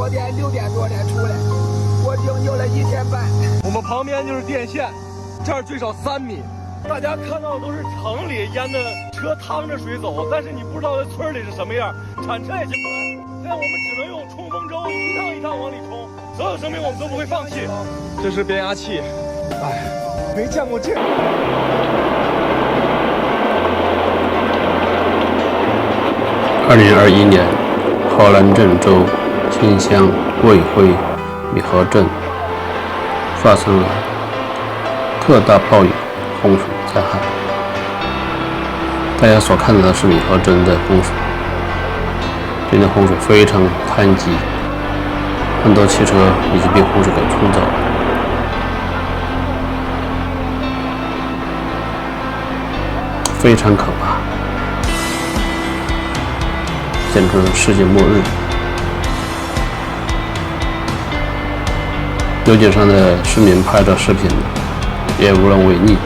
多点6点多才出来，我营救了1天半。我们旁边就是电线，这儿最少3米。大家看到的都是城里淹的车趟着水走，但是你不知道在村里是什么样，铲车也进不来。现在我们只能用冲锋舟一趟一趟往里冲，所有生命我们都不会放弃。这是变压器，哎，没见过这样。2021年，荷兰郑州金乡卫辉米河镇发生了特大暴雨洪水灾害。大家所看到的是米河镇的洪水，这的洪水非常湍急，很多汽车已经被洪水给冲走了。非常可怕，简直是世界末日。油井上的市民拍照视频也无能为力。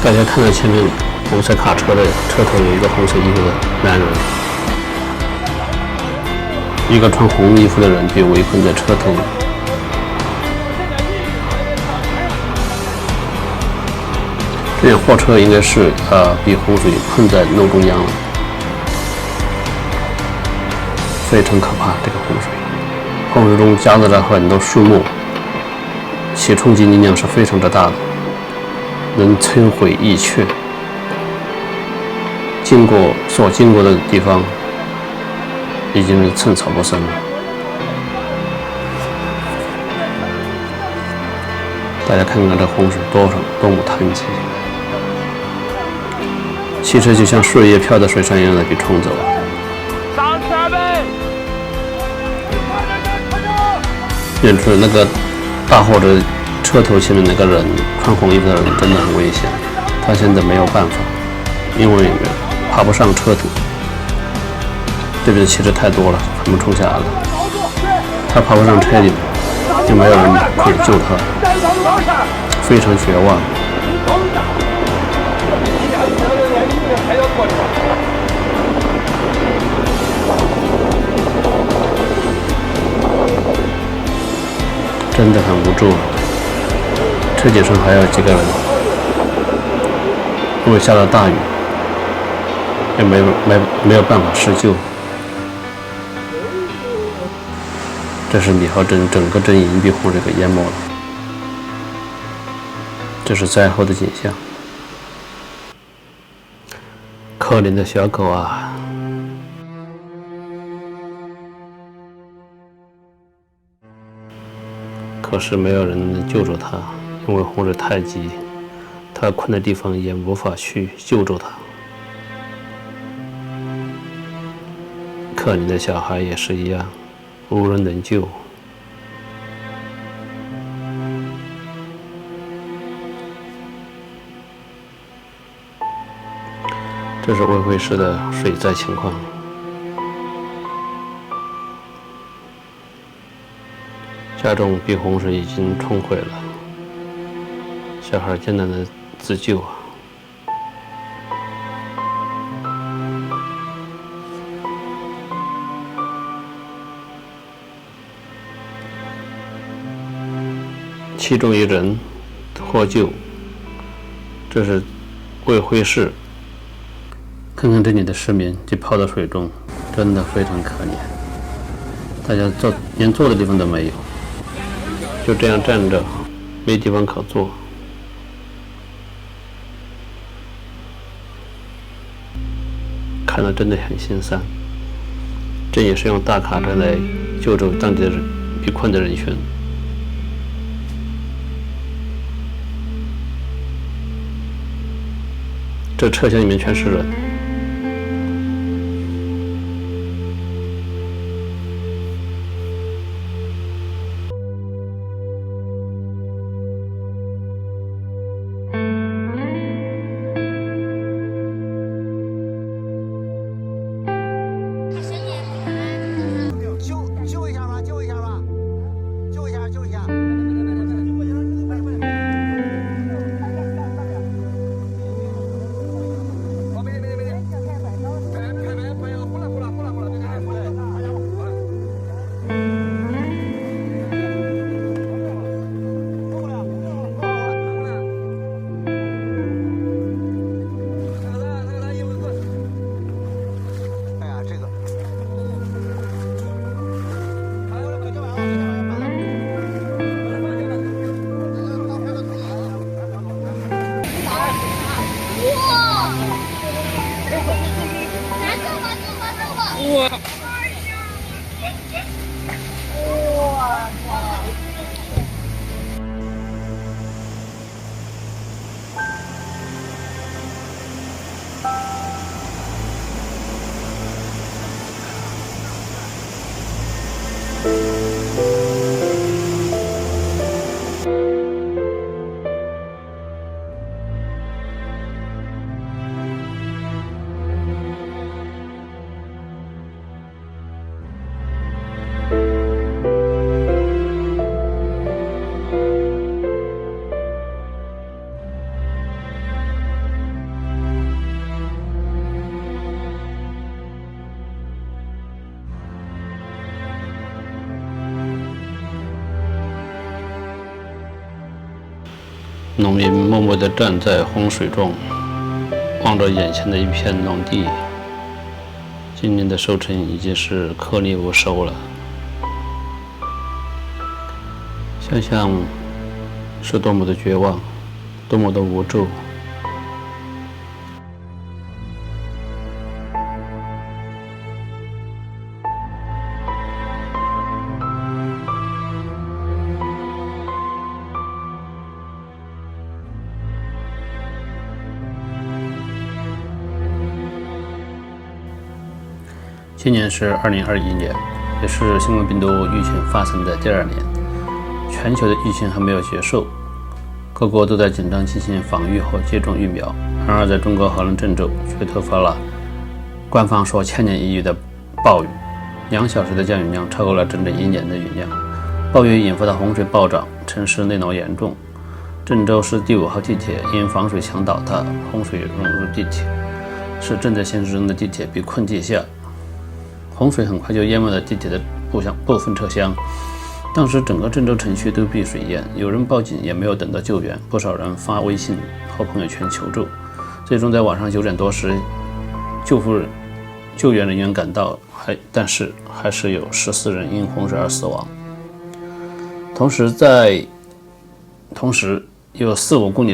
大家看到前面红色卡车的车头有一个红色衣服的男人，一个穿红衣服的人被围困在车头。这辆货车应该是被洪水困在路中央了，非常可怕。这个洪水，洪水中夹杂着很多树木，其冲击力量是非常之大的，能摧毁一切。所经过的地方已经是寸草不生了。大家看看这洪水多么湍急，汽车就像树叶飘在水上一样的被冲走了。上车呗！远处那个大货的车头前面那个人，穿红衣服的人真的很危险。他现在没有办法，因为爬不上车头，这边的汽车太多了，他们冲下来了。他爬不上车顶，就没有人可以救他，非常绝望。真的很无助，车顶上还有几个人，因为下了大雨，也没有办法施救。这是米河镇整个镇已经被洪水给淹没了，这是灾后的景象。可怜的小狗啊！可是没有人能救助它，因为洪水太急，它困的地方也无法去救助它。可怜的小孩也是一样，无人能救。这是卫辉市的水灾情况。家中被洪水已经冲毁了，小孩艰难的自救啊！其中一人获救，这是卫辉市。看看这里的市民就泡到水中，真的非常可怜。大家连坐的地方都没有，就这样站着，没地方可坐。看了真的很心酸。这也是用大卡车来救助当地的被困的人群。这车厢里面全是人。救一下吧，救一下吧，救一下，救一下。哦，没得。农民默默地站在洪水中，望着眼前的一片农地。今年的收成已经是颗粒无收了，想想是多么的绝望，多么的无助。今年是2021年，也是新冠病毒疫情发生的第2年，全球的疫情还没有结束，各国都在紧张进行防御和接种疫苗。然而，在中国河南郑州却突发了官方说千年一遇的暴雨，2小时的降雨量超过了整整1年的雨量。暴雨引发的洪水暴涨，城市内涝严重。郑州市第5号地铁因防水墙倒塌，洪水涌入地铁，使正在行驶中的地铁被困地下。洪水很快就淹没了地铁的部分车厢，当时整个郑州城区都被水淹，有人报警也没有等到救援，不少人发微信和朋友圈求助。最终在晚上9点多时，救援人员赶到，但是还是有14人因洪水而死亡。同时有4、5公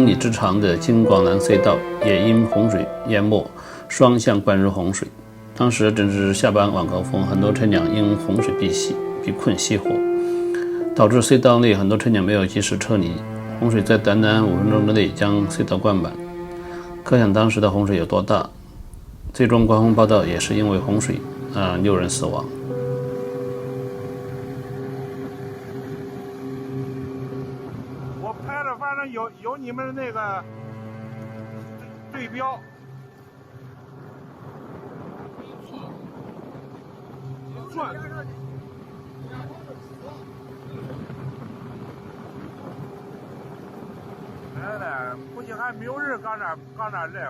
里之长的京广南隧道也因洪水淹没，双向灌入洪水。当时正值下班晚高峰，很多车辆因洪水被困熄火，导致隧道内很多车辆没有及时撤离。洪水在短短5分钟之内将隧道灌满，可想当时的洪水有多大。最终官方报道也是因为洪水6人死亡。我拍的反正有你们那个对标。转。来了，估计还没有人刚那来过来。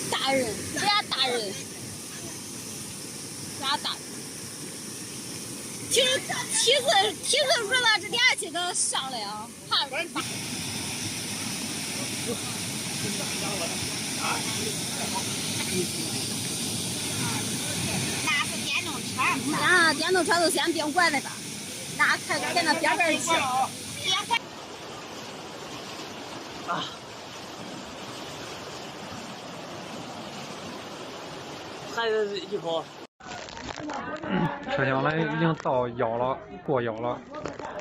大人，俩大人，体子说了，这俩几个上来啊，怕那是电动车，电动车都先别拐那个，那开在那边边去。还有一口。车厢呢已经到腰了，过腰了。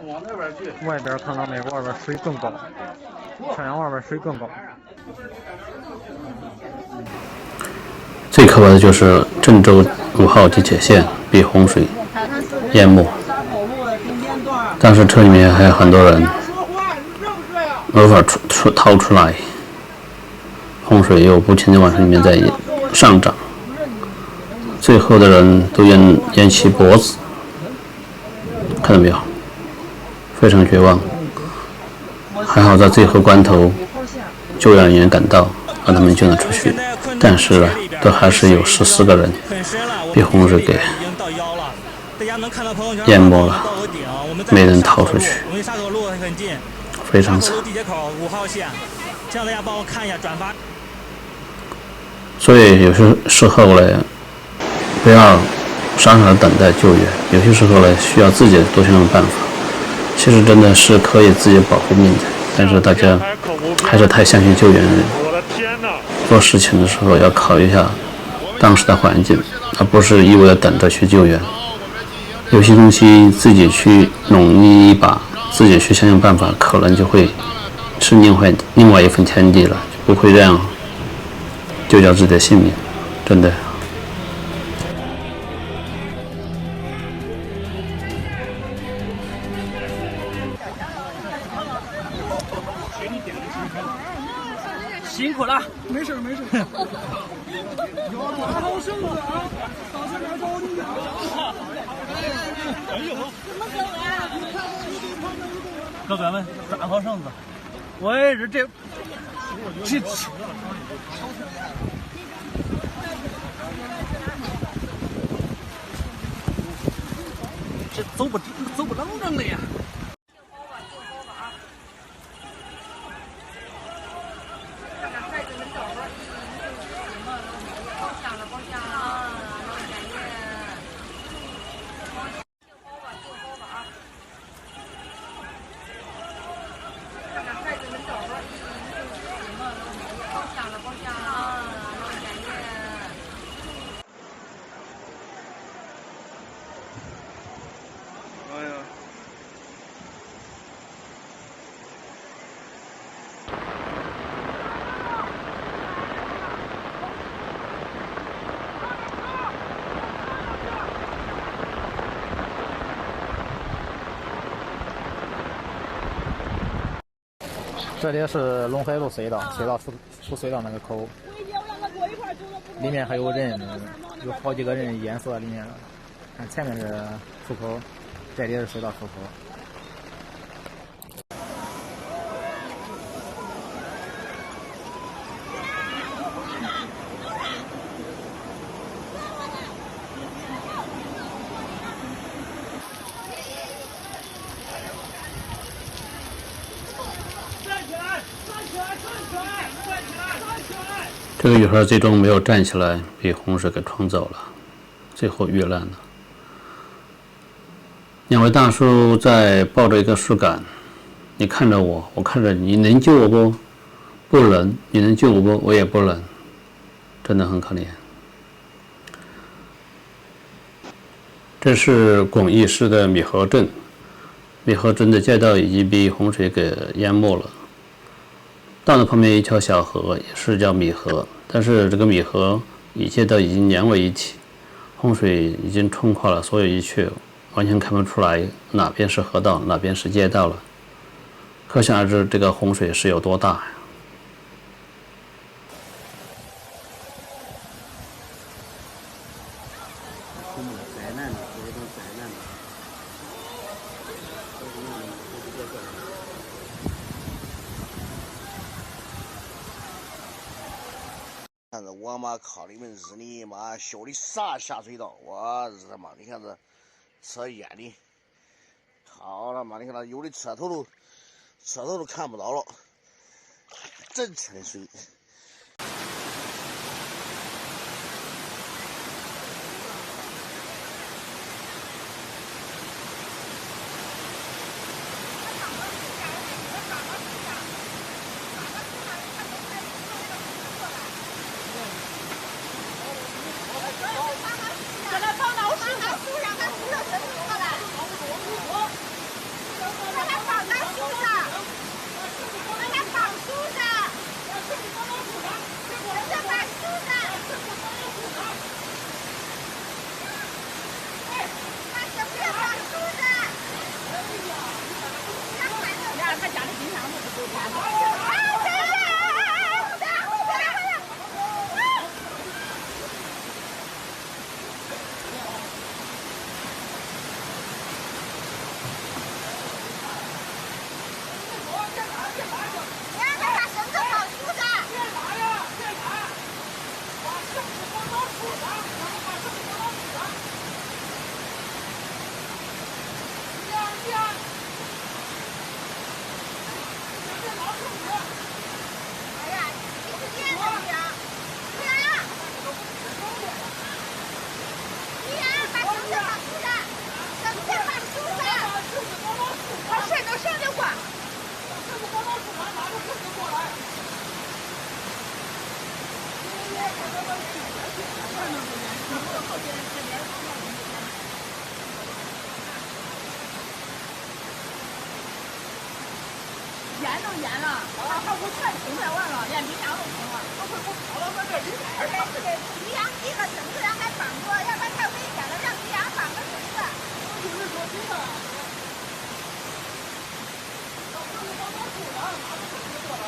往那边去。外边看到没有？外边水更高，车厢外边水更高。最可怕的就是郑州5号地铁线被洪水淹没，当时车里面还有很多人无法逃出来，洪水又不停地往里面在上涨，最后的人都淹起脖子，看到没有？非常绝望。还好在最后关头，救援人员赶到，把他们救了出去。但是都还是有14个人被洪水给淹没了，没人逃出去，非常惨。所以有些时候呢，不要傻傻的等待救援，有些时候呢，需要自己多想想办法。其实真的是可以自己保护命的，但是大家还是太相信救援人。做事情的时候要考虑一下当时的环境，而不是一味的等着去救援。有些东西自己去努力一把，自己去想想办法，可能就会是另外一份天地了，就不会这样丢掉自己的性命，真的。洗辛苦了。没事没事。要抓好绳子啊！到这边找你啊！哎呦，哥哥们抓好绳子。我也是这。这走不正正的呀。这里是陇海路隧道，出隧道那个口，里面还有人，有好几个人淹死在里面了。看前面是出口，这里是隧道出口。这个女孩最终没有站起来，被洪水给冲走了，最后遇难了。两位大叔在抱着一个树杆，你看着我，我看着你，能救我不？不能。你能救我不？我也不能。真的很可怜。这是巩义市的米河镇，米河镇的街道已经被洪水给淹没了。道的旁边一条小河也是叫米河，但是这个米河与街道已经连为一体，洪水已经冲垮了所有一切，完全看不出来哪边是河道，哪边是街道了。可想而知，这个洪水是有多大呀！看着我妈靠你们日你妈修的啥下水道？我日他妈！你看这车淹的，好他妈！你看那有的车头都看不到了，整车的水。淹都淹了，还不全冲太完了，连冰箱都冲了。我跑到那这里边，而且这个一样一个绳子让它绑住，要不然太危险了，让一样绑个绳子。就是说这个，要不是帮忙住了，拿绳子过来。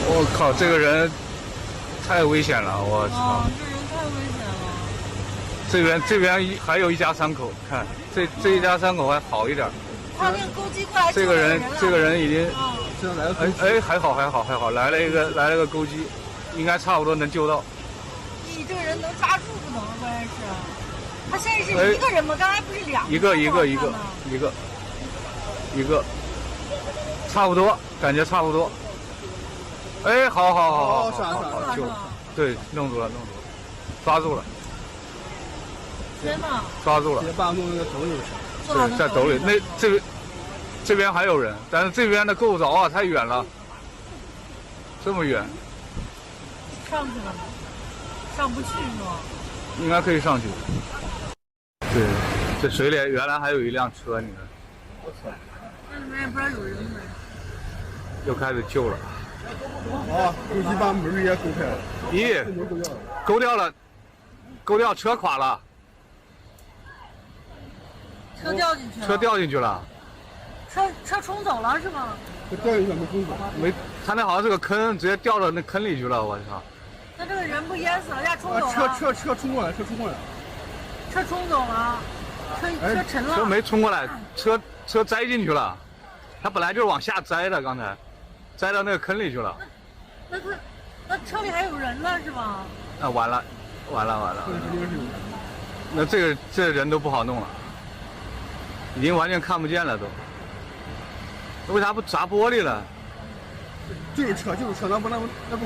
我靠，这个人太危险了！我操，这人太危险了。这边还有一家三口，看这一家三口还好一点。他那个钩机过来，这个人已经，还好，来了一个钩机，应该差不多能救到。你这个人能抓住不能？关键是，他现在是一个人吗？刚才不是两个？一个，差不多，感觉差不多。哎，好，救了，对，弄住了，抓住了。天哪！抓住了。别把弄那个斗里去。对，在斗里。那这边还有人，但是这边的够不着啊，太远了。这么远。上去了吗？上不去是吗？应该可以上去。对，这水里原来还有一辆车，你看。我操！那里面也不知道有人没。又开始救了。啊，钩机把门也勾开了。咦，勾掉，车垮了。车掉进去了。车掉进去了。车冲走了是吗？掉进去没冲走。没，他那好像是个坑，直接掉到那坑里去了，我操！那这个人不淹死了，人家冲走了。车冲过来，车冲走了，车沉了。车没冲过来，车栽进去了，他本来就是往下栽的，刚才栽到那个坑里去了。那车里还有人呢是吗？啊，完了。那这人都不好弄了，已经完全看不见了都。为啥不砸玻璃了？就是车，那不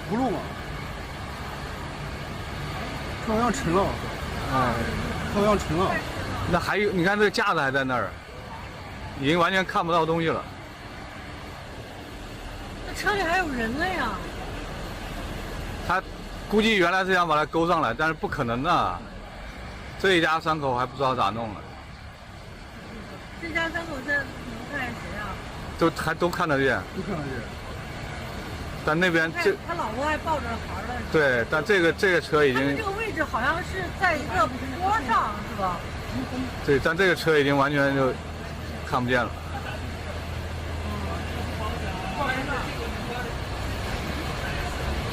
轱辘吗？车好像沉了，车好像沉了。那还有，你看这个架子还在那儿，已经完全看不到东西了。那车里还有人呢呀？他估计原来是想把它勾上来，但是不可能的。这一家三口还不知道咋弄了。这家三口在能看见谁啊？都看得见。但那边他老婆还抱着孩呢。对，但这个车已经。这个位置好像是在一个坡上，是吧？对，但这个车已经完全就看不见了。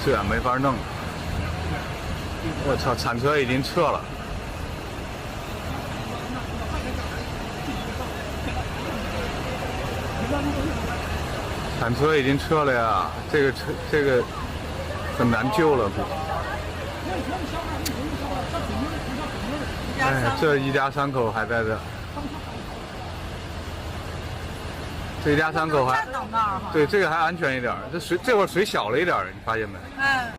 这样没法弄。我操，铲车已经撤了。铲车已经撤了呀，这个很难救了。哎，这一家三口还在这。这一家三口还对这个还安全一点，这会儿水小了一点，你发现没？哎。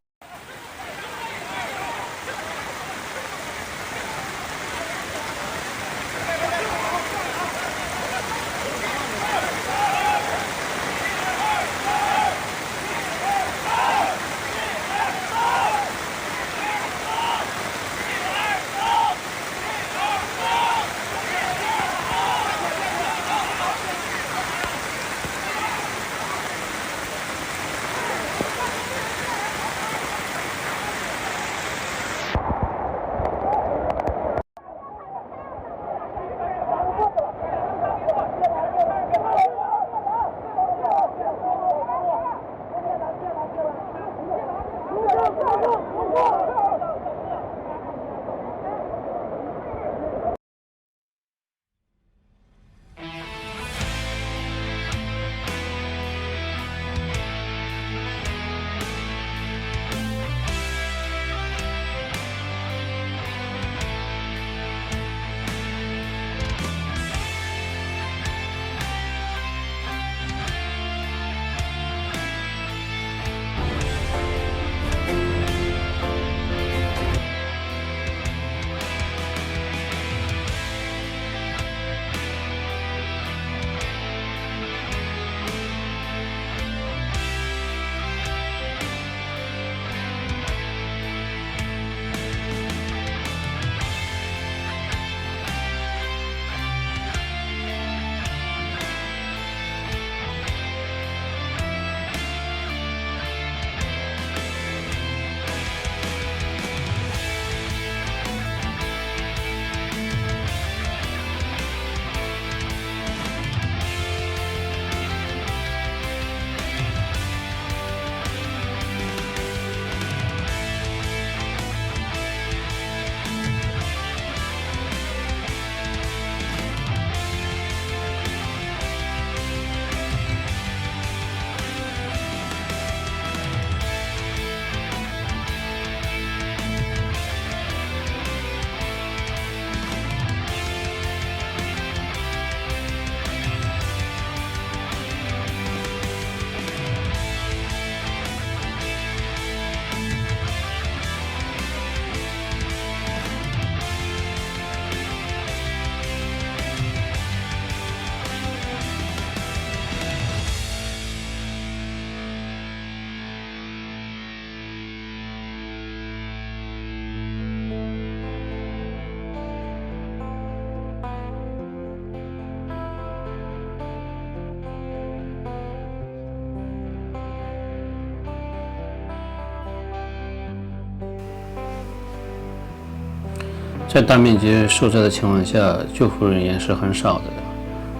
在大面积受灾的情况下，救护人员是很少的，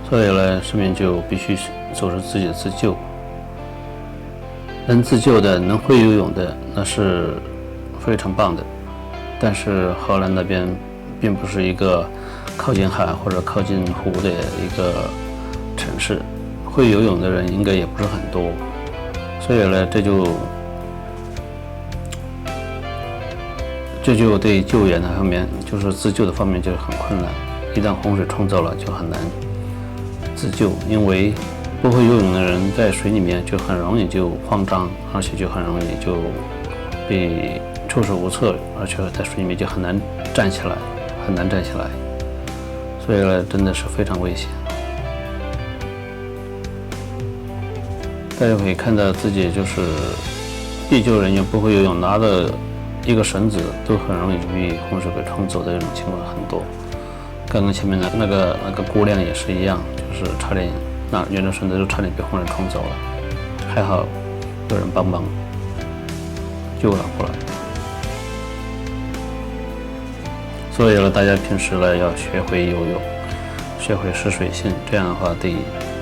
所以呢，市民就必须组织自己的自救。能自救的、能会游泳的，那是非常棒的。但是荷兰那边并不是一个靠近海或者靠近湖的一个城市，会游泳的人应该也不是很多，所以呢，这就对救援的方面，就是自救的方面就很困难。一旦洪水冲走了，就很难自救，因为不会游泳的人在水里面就很容易就慌张，而且就很容易就被措手无策，而且在水里面就很难站起来，所以呢，真的是非常危险。大家可以看到自己就是地救人员不会游泳，拿的一个绳子都很容易被洪水给冲走的这种情况很多。刚刚前面的那个姑娘也是一样，就是差点沿着绳子就差点被洪水冲走了，还好有人帮忙救了过来。所以呢，大家平时呢要学会游泳，学会识水性，这样的话对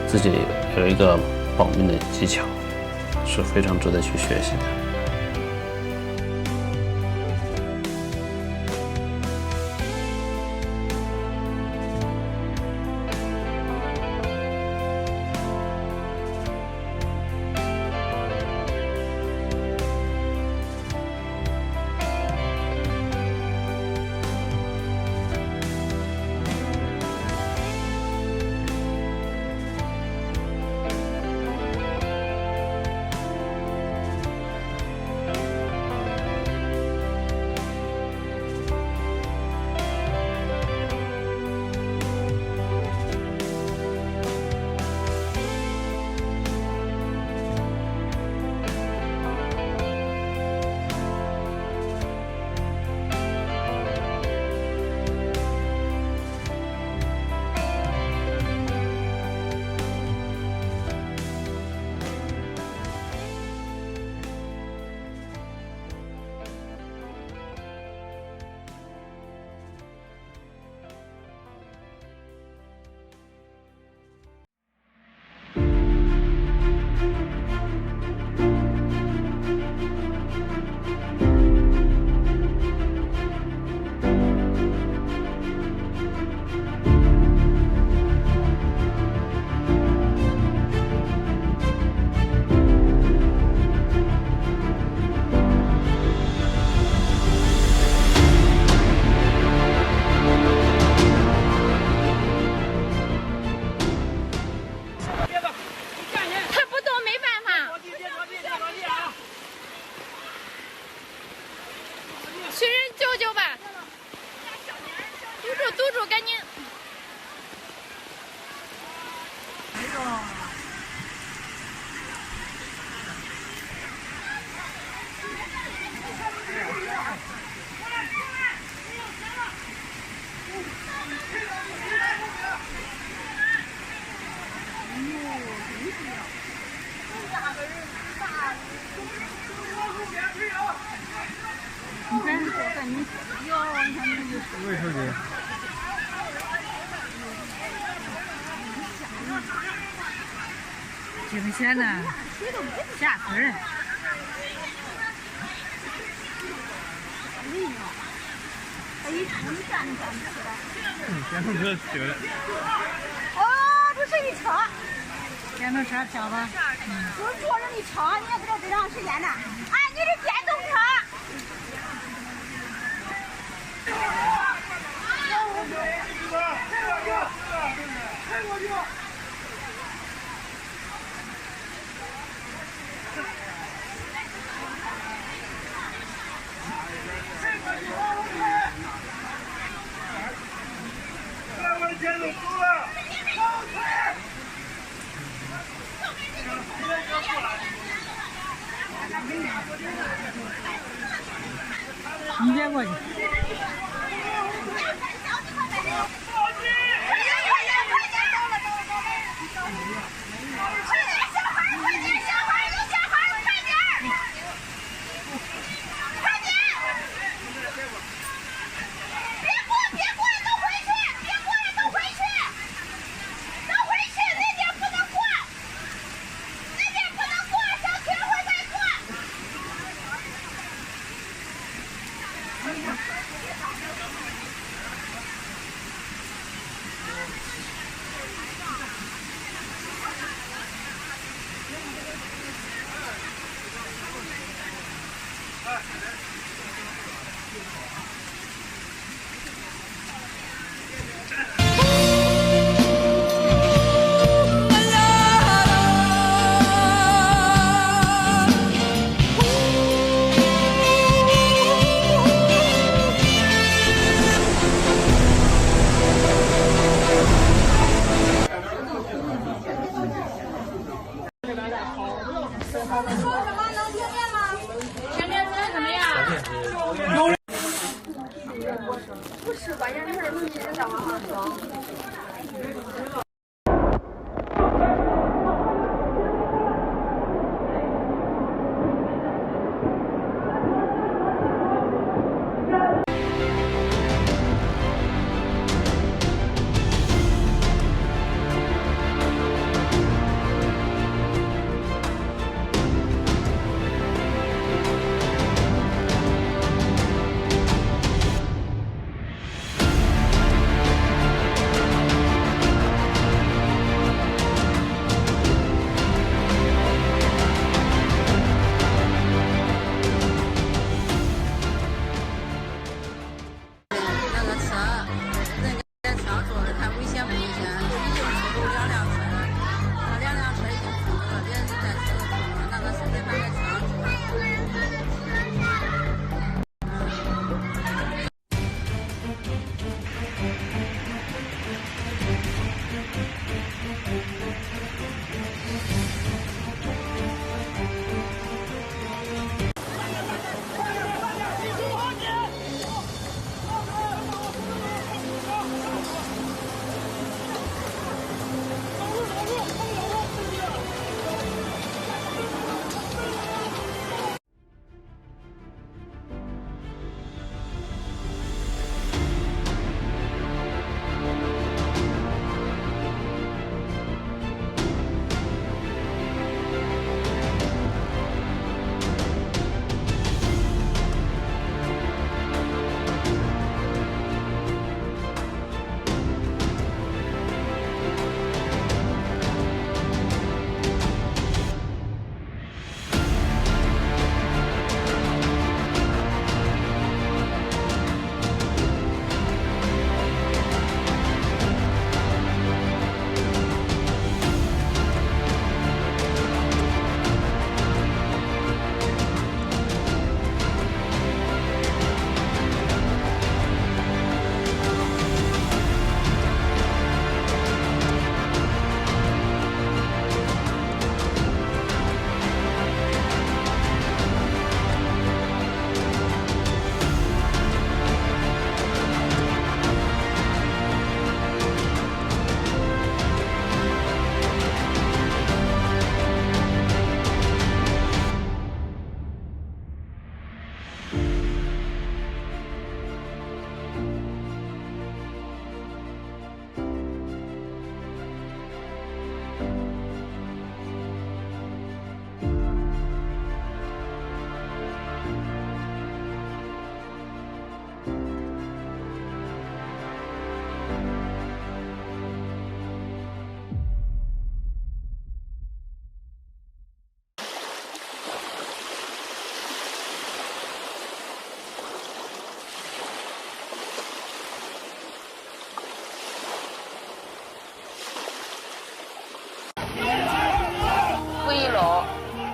自己有一个保命的技巧，是非常值得去学习的。督住，赶紧！你看，我看你，哟，你看你就是为什么？惊险呐，吓死人！哎，你站不起来？电动车起来了。哦，这是一车。电动车飘吧？就是坐着的车，你也不知道多长时间呢。哎，你是电动车。你别过去。别过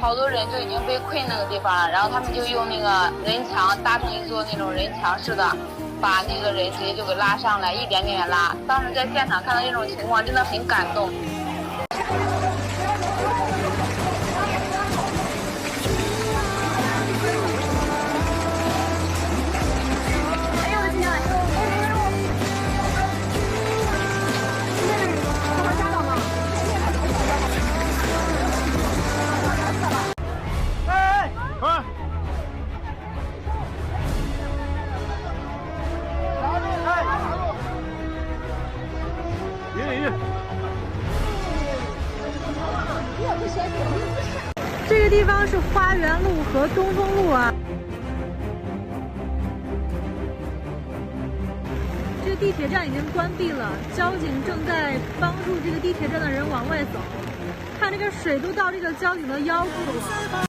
好多人就已经被困那个地方了，然后他们就用那个人墙搭成一座那种人墙似的，把那个人直接就给拉上来，一点点拉。当时在现场看到这种情况，真的很感动。这个地方是花园路和东风路啊。地铁站已经关闭了，交警正在帮助这个地铁站的人往外走。看这个水都到这个交警的腰部了。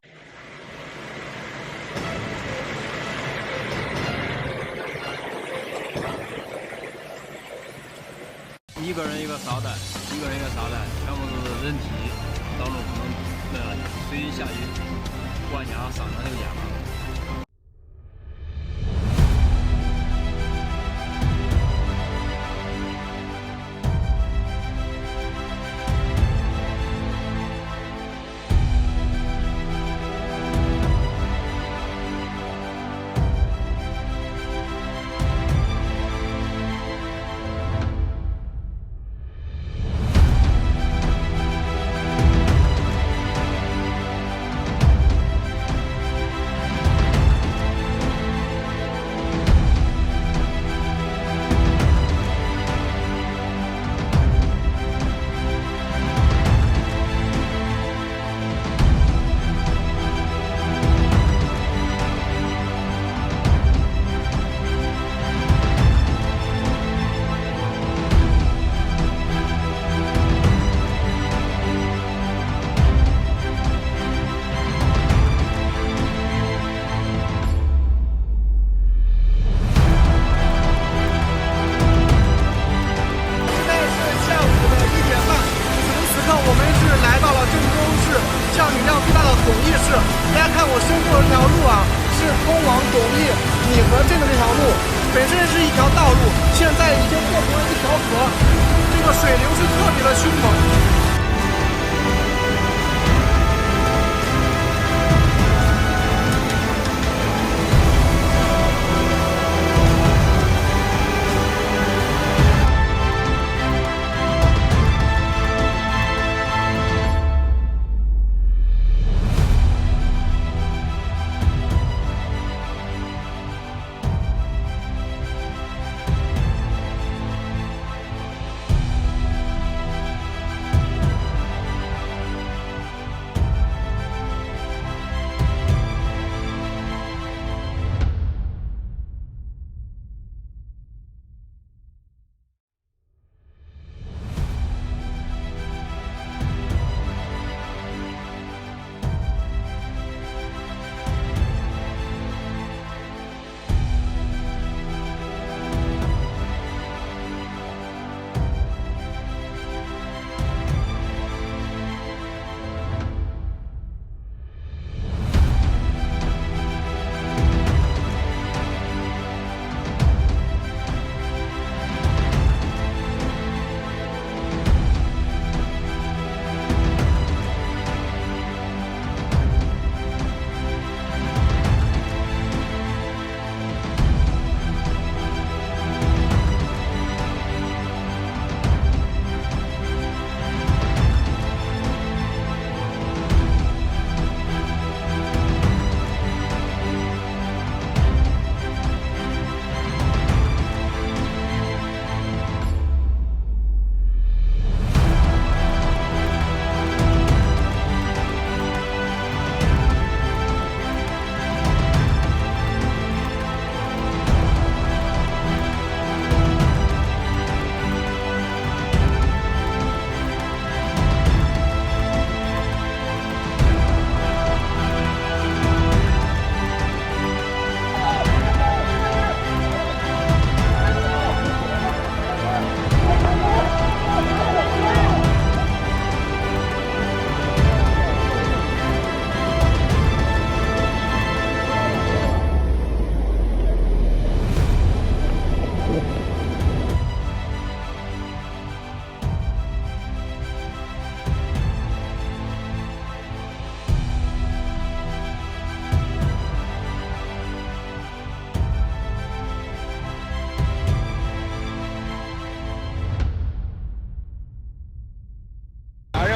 一个人一个沙袋，一个人一个沙袋，全部都是人体，道路可能水一下去，灌压上了那个压。本身是一条道路，现在已经变成了一条河，这个水流是特别的凶猛。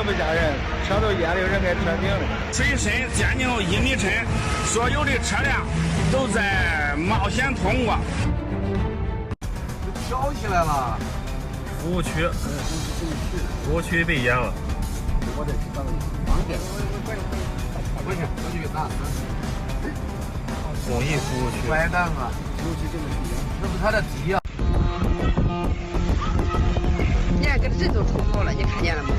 不吓人，车都淹的人该车顶了。水深将近1米深，所有的车辆都在冒险通过。飘起来了，服务区被淹了。我这去找个方便，我去，我去拿。公益服务区。歪蛋啊！尤其这个地，那是他的地啊。人都出没了，你看见了吗？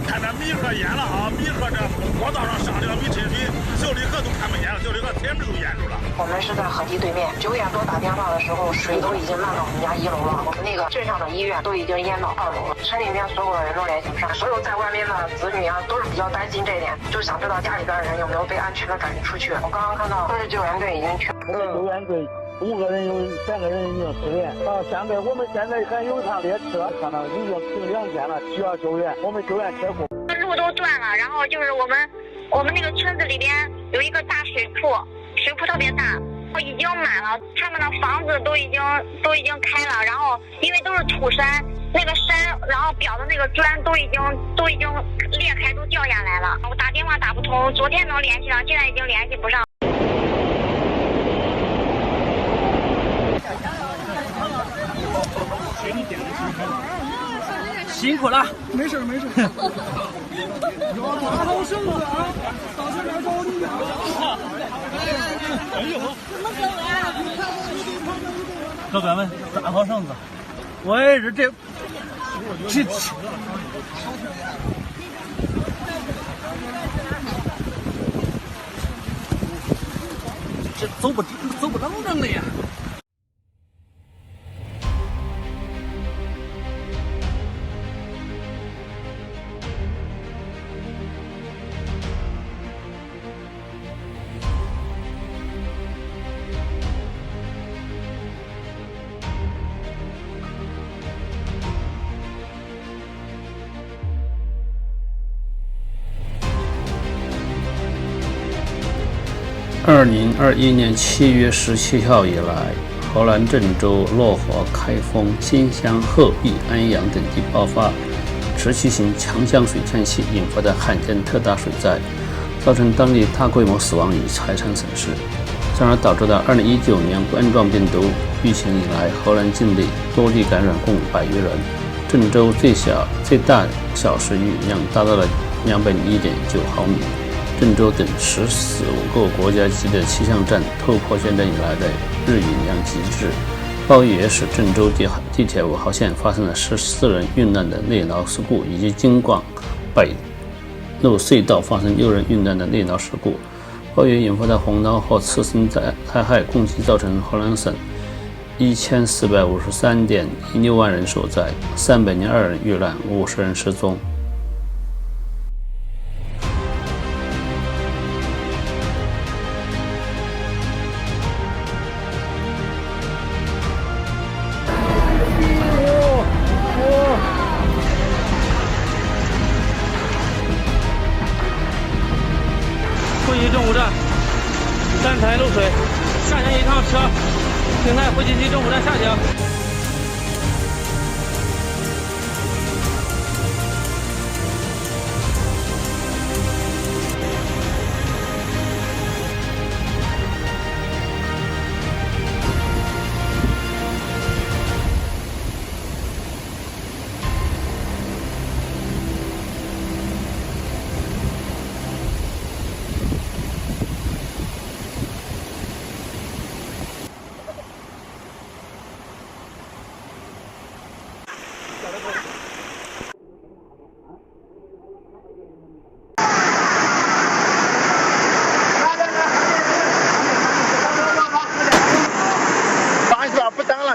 看这米河淹了啊！米河这国道上上2米深水，小李河都看不见了，小李河铁门都淹住了。我们是在河堤对面，9点多打电话的时候，水都已经漫到我们家1楼了。我们那个镇上的医院都已经淹到2楼了，村里面所有的人都联系不上，所有在外面的子女啊，都是比较担心这一点，就想知道家里边人有没有被安全的赶出去。我刚刚看到2支救援队已经去。救援队5个人有3个人已经失联。现在我们现在还有趟列车，看到已经停2天了，需要救援。我们救援车库路都断了，然后就是我们那个村子里边有一个大水库，水库特别大，已经满了，他们的房子都已经开了，然后因为都是土山，那个山然后表的那个砖都已经裂开，都掉下来了。我打电话打不通，昨天能联系上，现在已经联系不上。辛苦了，没事。要抓好绳子啊！到这边找你呀！哎呦，怎么走呀？老板们，抓好绳子。我也是这走不冷整的呀。2021年7月17号以来，河南郑州、漯河、开封、金乡、鹤壁、安阳等地爆发持续性强降水天气引发的罕见特大水灾，造成当地大规模死亡与财产损失，从而导致了2019年冠状病毒疫情以来，河南境内多地感染共100余人。郑州最大小时雨量达到了201.9毫米。郑州等15个国家级的气象站突破建站以来的日雨量极致。暴雨也使郑州地铁5号线发生了14人遇难的内涝事故，以及京广北路隧道发生6人遇难的内涝事故。暴雨引发的洪涝和次生灾害共计造成河南省1453.16万人受灾，302人遇难，50人失踪。惠济政务站站台漏水，下行一趟车停在惠济区政务站下行。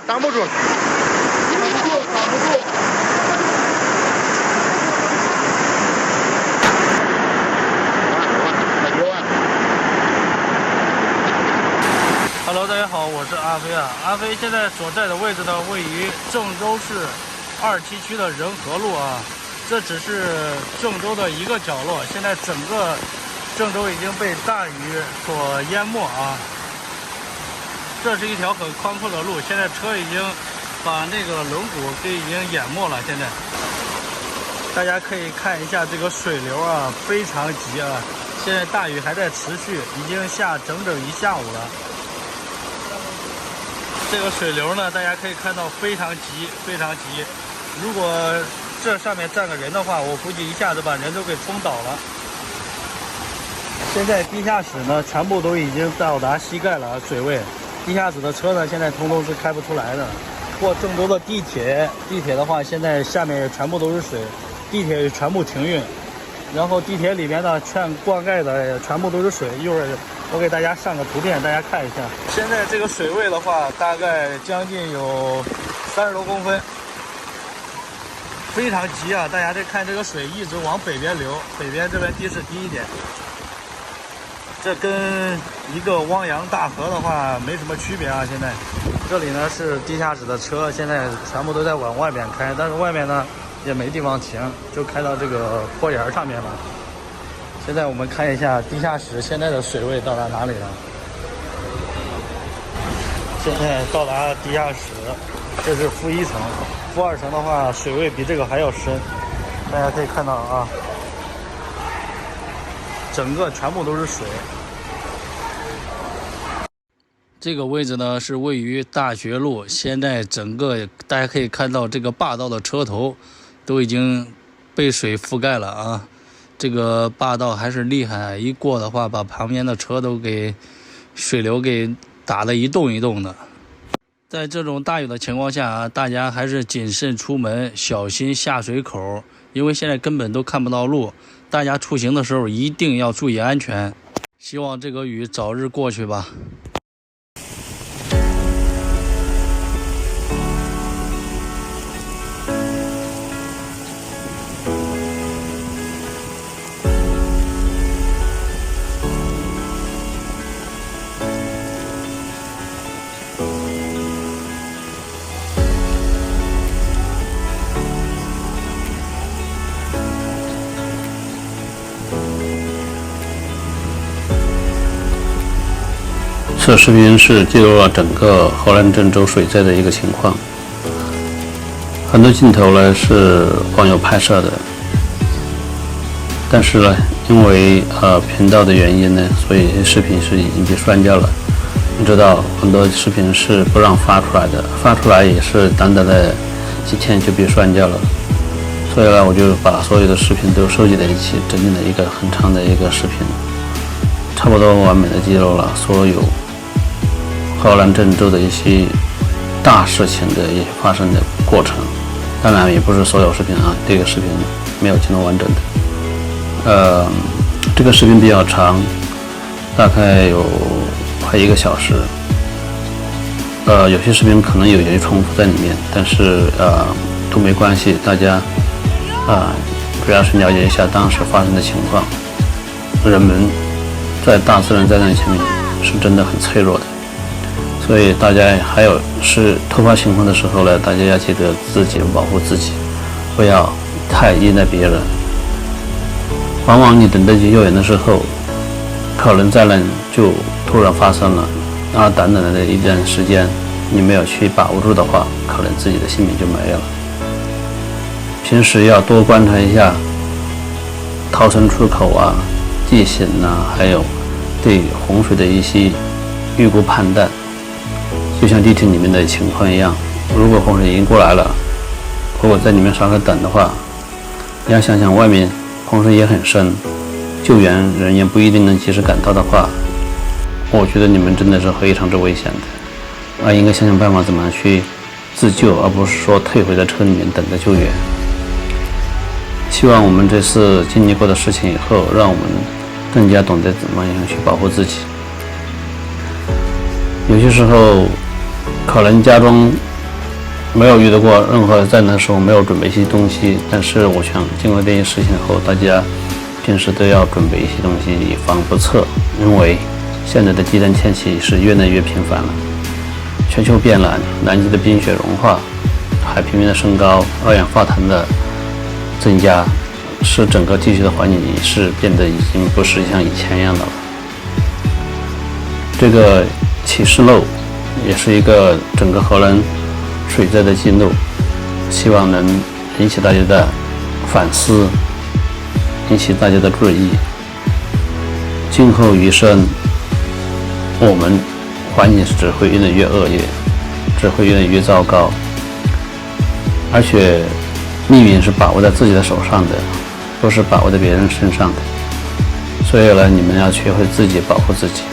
挡不住，挡不住。Hello， 大家好，我是阿飞啊。阿飞现在所在的位置呢，位于郑州市2七区的仁和路啊。这只是郑州的一个角落，现在整个郑州已经被大雨所淹没啊。这是一条很宽阔的路，现在车已经把那个轮毂给已经淹没了。现在大家可以看一下这个水流啊，非常急啊！现在大雨还在持续，已经下整1下午了。这个水流呢，大家可以看到非常急，非常急。如果这上面站个人的话，我估计一下子把人都给冲倒了。现在地下室呢，全部都已经到达膝盖了水位。地下室的车呢，现在通通是开不出来的。过郑州的地铁的话，现在下面全部都是水，地铁全部停运。然后地铁里面呢，灌溉的全部都是水。一会儿我给大家上个图片，大家看一下。现在这个水位的话，大概将近有30多公分，非常急啊！大家再看这个水一直往北边流，北边这边地势低一点。这跟一个汪洋大河的话没什么区别啊！现在这里呢是地下室的车，现在全部都在往外面开，但是外面呢也没地方停，就开到这个坡沿上面了。现在我们看一下地下室现在的水位到达哪里了。现在到达地下室，这是负1层，负2层的话水位比这个还要深。大家可以看到啊，整个全部都是水。这个位置呢是位于大学路，现在整个大家可以看到这个霸道的车头都已经被水覆盖了啊。这个霸道还是厉害，一过的话把旁边的车都给水流给打得一动一动的。在这种大雨的情况下啊，大家还是谨慎出门，小心下水口，因为现在根本都看不到路，大家出行的时候一定要注意安全。希望这个雨早日过去吧。这视频是记录了整个荷兰郑州水灾的一个情况，很多镜头呢是网友拍摄的，但是呢，因为频道的原因呢，所以视频是已经被删掉了。你知道，很多视频是不让发出来的，发出来也是短短的几天就被删掉了。所以呢，我就把所有的视频都收集在一起，整理了一个很长的一个视频，差不多完美的记录了所有荷兰郑州的一些大事情的一些发生的过程。当然也不是所有视频啊，这个视频没有记录完整的。这个视频比较长，大概有快1个小时。有些视频可能有些重复在里面，但是都没关系，大家主要是了解一下当时发生的情况。人们在大自然灾难前面是真的很脆弱的。所以大家还有是突发情况的时候呢，大家要记得自己保护自己，不要太依赖别人。往往你等待救援的时候，可能灾难就突然发生了，短短的一段时间，你没有去把握住的话，可能自己的性命就没了。平时要多观察一下逃生出口啊、地形啊，还有对洪水的一些预估判断。就像地铁里面的情况一样，如果洪水已经过来了，如果在里面稍微等的话，你要想想外面洪水也很深，救援人员不一定能及时赶到的话，我觉得你们真的是非常之危险的。应该想想办法怎么去自救，而不是说退回在车里面等着救援。希望我们这次经历过的事情以后，让我们更加懂得怎么样去保护自己。有些时候可能家中没有遇到过任何灾难的时候，没有准备一些东西，但是我想经过这些事情后，大家平时都要准备一些东西，以防不测。因为现在的极端天气是越来越频繁了，全球变暖，南极的冰雪融化，海平面的升高，二氧化碳的增加，使整个地区的环境是变得已经不是像以前一样的了。这个启示录也是一个整个荷兰水灾的记录，希望能引起大家的反思，引起大家的注意。今后余生，我们环境只会越来越恶劣，只会越来越糟糕，而且命运是把握在自己的手上的，不是把握在别人身上的。所以呢，你们要学会自己保护自己。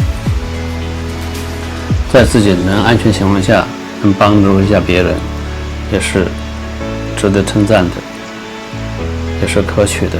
在自己能安全情况下能帮助一下别人，也是值得称赞的，也是可取的。